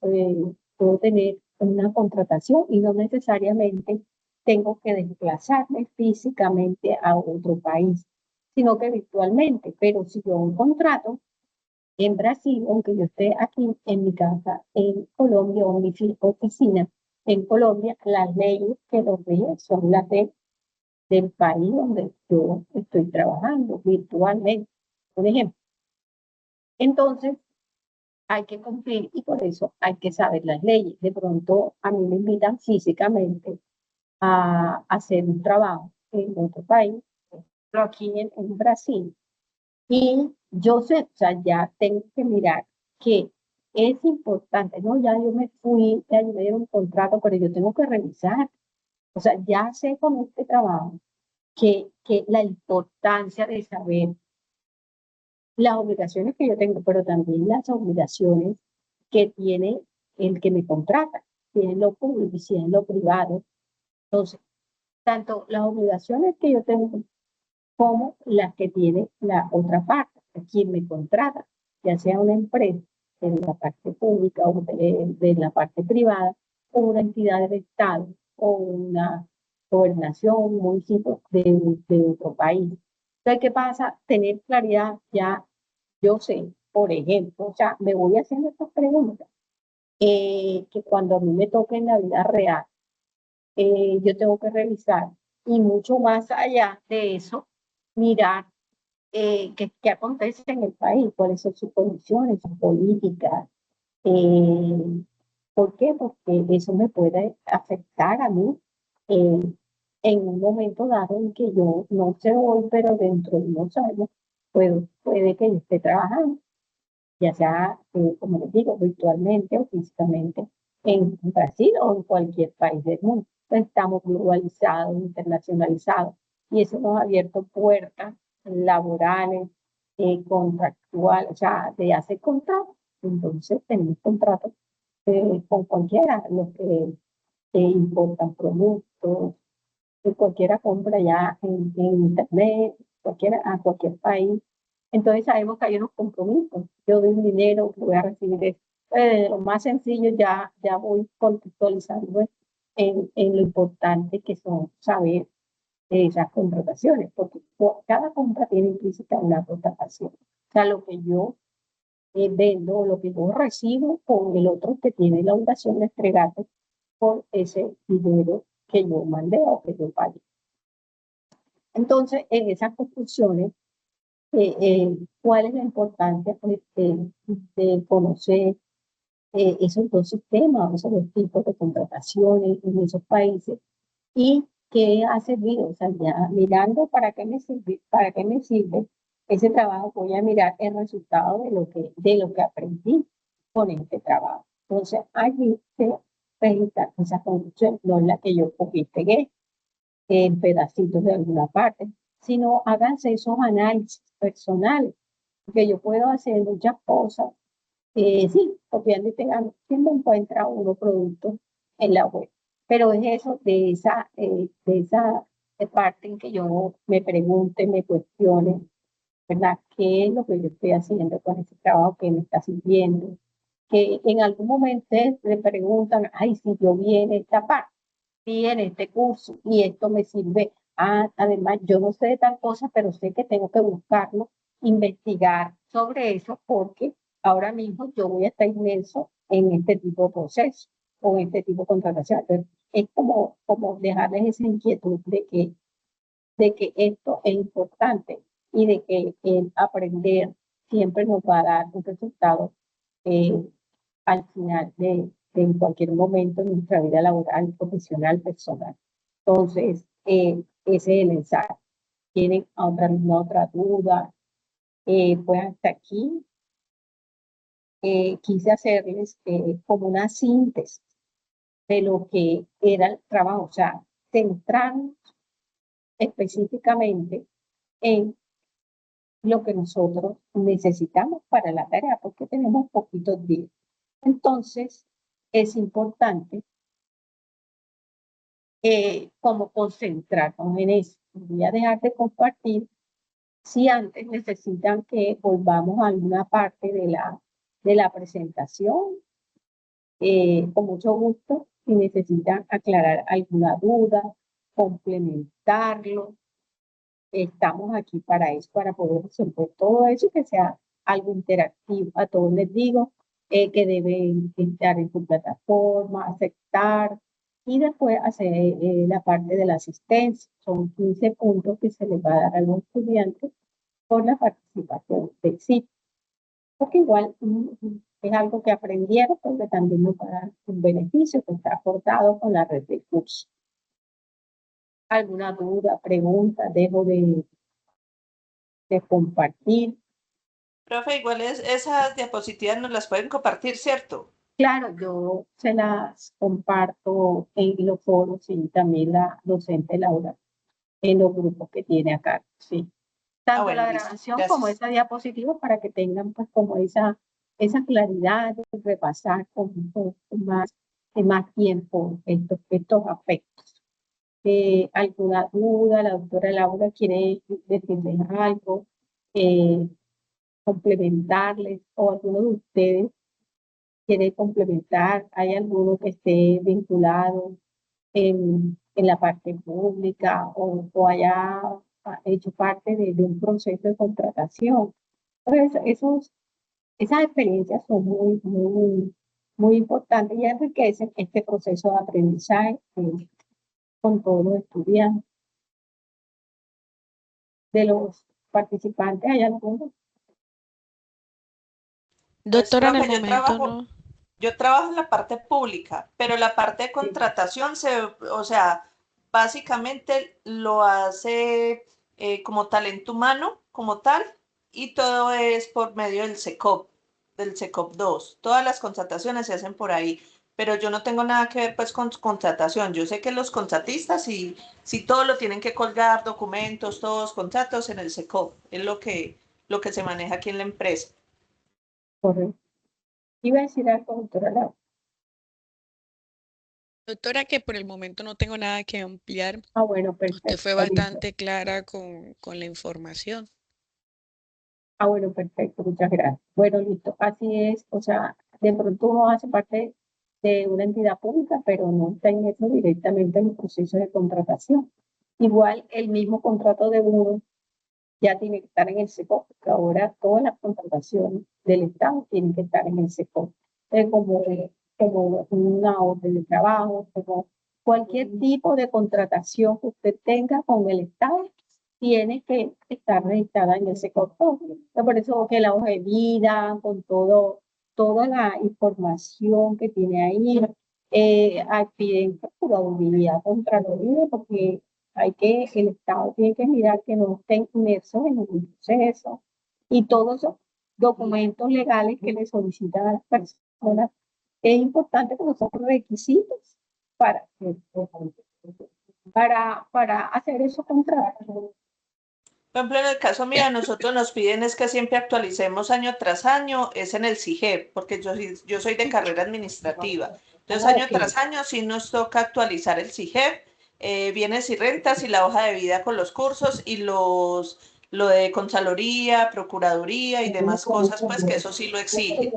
una contratación y no necesariamente tengo que desplazarme físicamente a otro país, sino que virtualmente. Pero si yo un contrato en Brasil, aunque yo esté aquí en mi casa en Colombia o en mi oficina en Colombia, las leyes que los rigen son las del país donde yo estoy trabajando virtualmente, por ejemplo. Entonces, hay que cumplir y por eso hay que saber las leyes. De pronto, a mí me invitan físicamente a hacer un trabajo en otro país, pero aquí en Brasil. Y yo sé, o sea, ya tengo que mirar que es importante, ¿no? Ya yo me fui, ya yo me dieron un contrato, pero yo tengo que revisar. O sea, ya sé con este trabajo que la importancia de saber las obligaciones que yo tengo, pero también las obligaciones que tiene el que me contrata, si es en lo público y si es en lo privado. Entonces, tanto las obligaciones que yo tengo como las que tiene la otra parte, quien me contrata, ya sea una empresa de la parte pública o de la parte privada, o una entidad del Estado, o una gobernación, un municipio de otro país. Entonces, ¿qué pasa? Tener claridad, ya yo sé, por ejemplo, o sea, me voy haciendo estas preguntas, que cuando a mí me toque en la vida real, yo tengo que revisar, y mucho más allá de eso, mirar qué acontece en el país, cuáles son sus condiciones, sus políticas. eh, ¿Por qué? Porque eso me puede afectar a mí eh, en un momento dado en que yo no sé hoy, pero dentro de unos años puede que yo esté trabajando, ya sea, como les digo, virtualmente o físicamente en Brasil o en cualquier país del mundo. Estamos globalizados, internacionalizados, y eso nos ha abierto puertas laborales, contractuales, o sea, de hacer contratos. Entonces, tenemos contratos con cualquiera, los que importan productos, que cualquiera compra ya en internet, cualquiera, a cualquier país. Entonces sabemos que hay unos compromisos. Yo doy un dinero, voy a recibir esto. De lo más sencillo ya voy contextualizando en lo importante que son saber esas contrataciones, porque cada compra tiene implícita una contratación. O sea, lo que yo vendo, lo que yo recibo con el otro que tiene la obligación de entregarte por ese dinero que yo mandé o que yo pagué. Entonces, en esas construcciones, ¿cuál es la importancia pues, de conocer esos dos sistemas, esos dos tipos de contrataciones en esos países y qué ha servido? O sea, ya mirando para qué me sirve ese trabajo, voy a mirar el resultado de lo que aprendí con este trabajo. Entonces, allí se registra esa conclusión, no es la que yo cogí y pegué en pedacitos de alguna parte, sino háganse esos análisis personales, porque yo puedo hacer muchas cosas, sí, copiando y pegando, siempre encuentra uno productos en la web, pero es eso, de esa parte en que yo me pregunte, me cuestione, ¿verdad? ¿Qué es lo que yo estoy haciendo con ese trabajo que me está sirviendo? Que en algún momento le preguntan, ay, si yo vi en esta parte, vi en este curso y esto me sirve. Ah, además, yo no sé de tal cosa, pero sé que tengo que buscarlo, investigar sobre eso, porque ahora mismo yo voy a estar inmerso en este tipo de proceso o en este tipo de contratación. Entonces, es como dejarles esa inquietud de que esto es importante y de que el aprender siempre nos va a dar un resultado eh, al final de en cualquier momento de nuestra vida laboral, profesional, personal. Entonces, ese es el mensaje. ¿Tienen alguna otra duda? Pues hasta aquí quise hacerles como una síntesis de lo que era el trabajo, o sea, centrarnos específicamente en lo que nosotros necesitamos para la tarea, porque tenemos poquitos días. Entonces, es importante como concentrarnos en eso. Voy a dejar de compartir si antes necesitan que volvamos a alguna parte de la presentación, con mucho gusto. Si necesitan aclarar alguna duda, complementarlo, estamos aquí para eso, para poder resolver todo eso y que sea algo interactivo. A todos les digo que deben estar en su plataforma, aceptar y después hacer la parte de la asistencia. Son 15 puntos que se les va a dar a los estudiantes por la participación del sitio. Porque igual es algo que aprendieron, porque también nos va a dar un beneficio que está aportado con la red de curso. ¿Alguna duda, pregunta? Dejo de compartir. Profe, igual esas diapositivas nos las pueden compartir, ¿cierto? Claro, yo se las comparto en los foros y también la docente Laura en los grupos que tiene acá, sí. Ah, Tanto bueno, la listo. grabación como Gracias. esa diapositiva para que tengan pues como esa claridad de repasar con más tiempo estos aspectos. ¿Alguna duda? La doctora Laura quiere decirles algo, eh, complementarles o alguno de ustedes quiere complementar. ¿Hay alguno que esté vinculado en la parte pública o haya hecho parte de un proceso de contratación? Pues esas experiencias son muy importantes y enriquecen este proceso de aprendizaje con todos los estudiantes. de los participantes hay alguno. Pues, Doctora, en el profe, momento no. yo trabajo en la parte pública, pero la parte de contratación o sea, básicamente lo hace como talento humano, como tal, y todo es por medio del SECOP 2. Todas las contrataciones se hacen por ahí, pero yo no tengo nada que ver pues con contratación. Yo sé que los contratistas sí todo lo tienen que colgar, documentos, todos contratos en el SECOP. Es lo que se maneja aquí en la empresa. Correcto. Iba a decir algo, doctora Laura. Doctora, que por el momento no tengo nada que ampliar. Ah, bueno, Usted perfecto. fue Listo. bastante clara con la información. Ah, bueno, perfecto, muchas gracias. Bueno, listo, así es, o sea, de pronto uno hace parte de una entidad pública, pero no está inmerso directamente en el proceso de contratación. Igual el mismo contrato de uno ya tiene que estar en el SECOP, porque ahora todas las contrataciones del Estado tienen que estar en el SECOP. Como una orden de trabajo, como cualquier tipo de contratación que usted tenga con el Estado, tiene que estar registrada en el SECOP. Por eso que la hoja de vida, con toda la información que tiene ahí, piden procuraduría, contraloría, porque el Estado tiene que mirar que no estén inmersos en un proceso y todos esos documentos legales que le solicitan a las personas. Es importante que son requisitos para, para hacer esos contratos. Por ejemplo, en el caso mío, a nosotros nos piden es que siempre actualicemos año tras año, es en el CIGEP, porque yo soy de carrera administrativa. Entonces, año tras año sí nos toca actualizar el CIGEP, bienes y rentas y la hoja de vida con los cursos y lo de Contraloría, Procuraduría y demás cosas, pues que eso sí lo exige.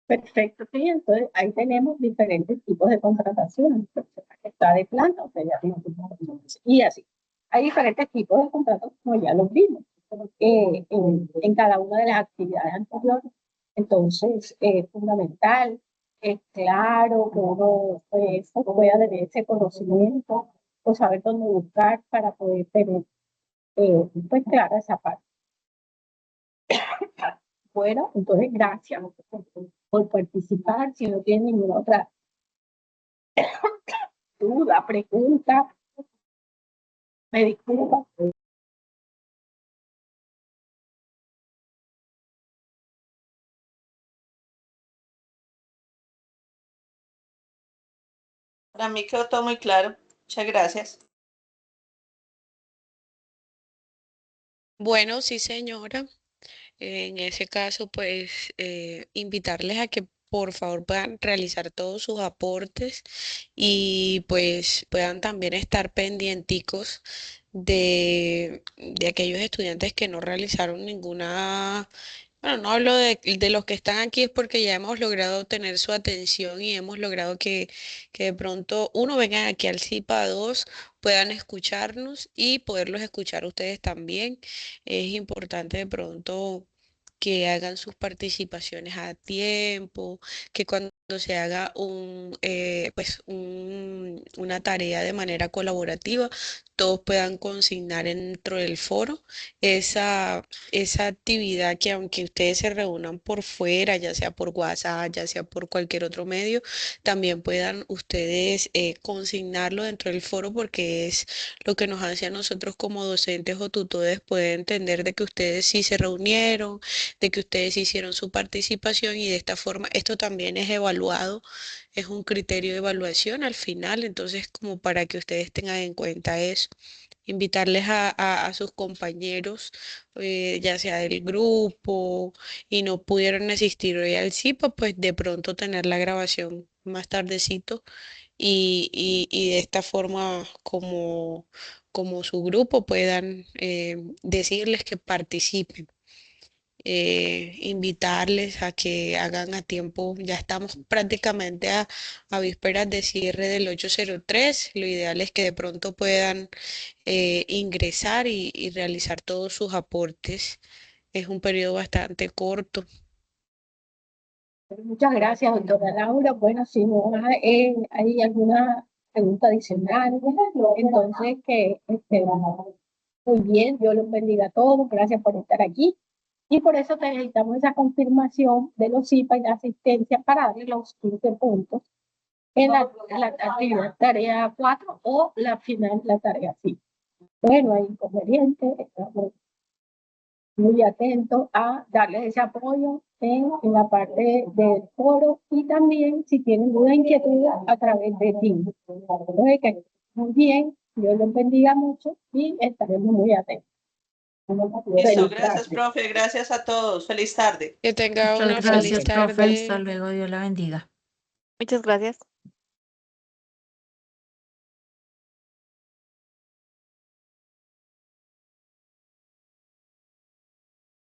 Perfecto, sí, entonces ahí tenemos diferentes tipos de contratación. Persona que está de planta, o sea, ya tiene y así. Hay diferentes tipos de contratos, como ya los vimos, en cada una de las actividades anteriores. Entonces, es fundamental, es claro que uno pueda tener ese conocimiento o saber dónde buscar para poder tener, pues, clara esa parte. Bueno, entonces, gracias por participar. Si no tienen ninguna otra duda, pregunta, me disculpo. Para mí quedó todo muy claro. Muchas gracias. Bueno, sí, señora. En ese caso, pues, invitarles a que por favor puedan realizar todos sus aportes y pues puedan también estar pendienticos de aquellos estudiantes que no realizaron ninguna. Bueno, no hablo de los que están aquí, es porque ya hemos logrado tener su atención y hemos logrado que de pronto uno vengan aquí al CIPA, dos puedan escucharnos y poderlos escuchar ustedes también. Es importante de pronto que hagan sus participaciones a tiempo, que cuando se haga una tarea de manera colaborativa, todos puedan consignar dentro del foro esa, esa actividad, que aunque ustedes se reúnan por fuera, ya sea por WhatsApp, ya sea por cualquier otro medio, también puedan ustedes consignarlo dentro del foro, porque es lo que nos hace a nosotros como docentes o tutores poder entender de que ustedes sí se reunieron, de que ustedes hicieron su participación, y de esta forma esto también es evaluado, es un criterio de evaluación al final. Entonces, como para que ustedes tengan en cuenta eso, invitarles a sus compañeros, ya sea del grupo, y no pudieron asistir hoy al CIPA, pues de pronto tener la grabación más tardecito, y de esta forma como su grupo puedan decirles que participen, invitarles a que hagan a tiempo. Ya estamos prácticamente a vísperas de cierre del 803. Lo ideal es que de pronto puedan ingresar y realizar todos sus aportes. Es un periodo bastante corto. Muchas gracias, doctora Laura. Bueno, si no hay alguna pregunta adicional, entonces que Muy bien, Dios los bendiga a todos, gracias por estar aquí. Y por eso necesitamos esa confirmación de los CIPA y la asistencia para darle los 15 puntos en la actividad tarea 4 o la final, la tarea 5. Bueno, hay inconveniente, estamos muy atentos a darles ese apoyo en la parte del foro y también si tienen duda inquietud a través de Teams. Muy bien, Dios los bendiga mucho y estaremos muy atentos. Listo, gracias, profe. Gracias a todos. Feliz tarde. Que tenga Muchas una feliz gracias, profe. tarde. Hasta luego. Dios la bendiga. Muchas gracias.